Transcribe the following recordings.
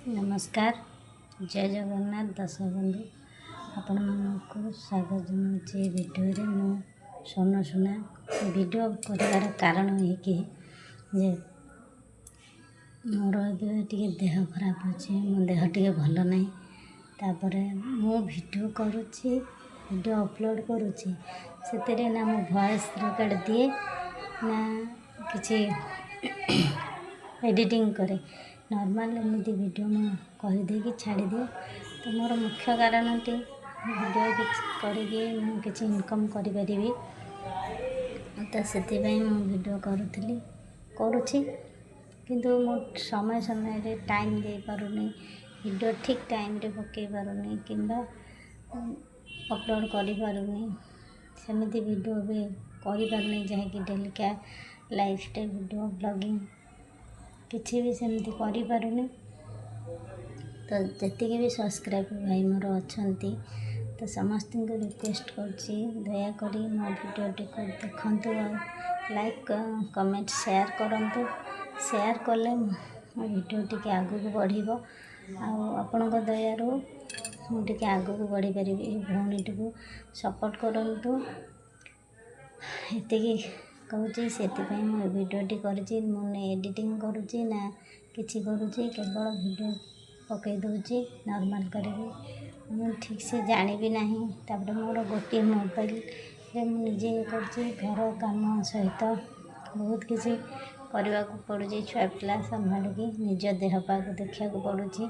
नमस्कार। जय जगन्नाथ दर्शक बंधु आपण मानक स्वागत जनाऊे भिडियो मु सोनू सुना भिडियो कर कारण है कि मोर टे देह खराब अच्छे मो देह टे भल ना तापर मु भिडियो करुच्ची भिडियो अपलोड करुच्ची से ना मो वॉइस रिकॉर्ड दिए ना किसी एडिटिंग करे नॉर्मल एमती वीडियो मु करदे छाड़ी दिए। तो मोर मुख्य कारण टी वीडियो किसी इनकम करी तो से वीडियो करुच्ची किंतु मो समय समय टाइम दे पारुनी वीडियो ठीक टाइम रे पकई पारुनी किंबा अपलोड करी पारुनी सेमती वीडियो भी करी पारुनी जहाँकि डेलिका लाइफस्टाइल वीडियो ब्लॉगिंग किसी भी सेमती करी पारुनी। तो जी भी सब्सक्राइब भाई मोर अच्छा तो समस्त को रिक्वेस्ट करछि दयाकोरी मो वीडियो टी देखंतु लाइक कमेंट शेयर करंतु शेयर कले मो वीडियो टी आगु को बढ़िबो आपण दयारू मुझे आगु को बढ़ी पारि भौणी टी सपोर्ट करंतु एति कहूँ से वीडियो टी करी मुझे एडिटिंग करुच्ची ना किसी करुच्ची केवल वीडियो पकई दूची नॉर्मल करी ठीक से जानी भी नहीं तापर मोर गोटे मोबाइल रे मुझे कर घर काम सहित बहुत किसी करने को पड़ुची छुआ पिला संभालिकी निज देह पा को देखा पड़ुची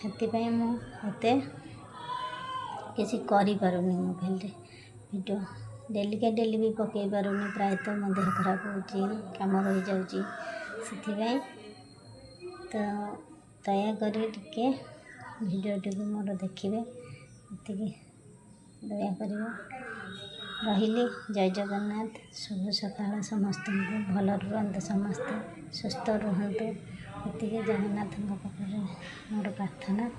से मुझे किसी करी पारुनी मोबाइल रे वीडियो डेली डेली भी पकई पारुनी प्रायतः मो देह खराब हो काम रही जाऊँगी से तो दयाकोरी टिके वीडियो टी मोर देखिए ये दया कर रही। जय जगन्नाथ शुभ सकाळ समस्त को भल रुहतु समस्ते सुस्थ रुहतु ये जगन्नाथ पाखे मोर प्रार्थना।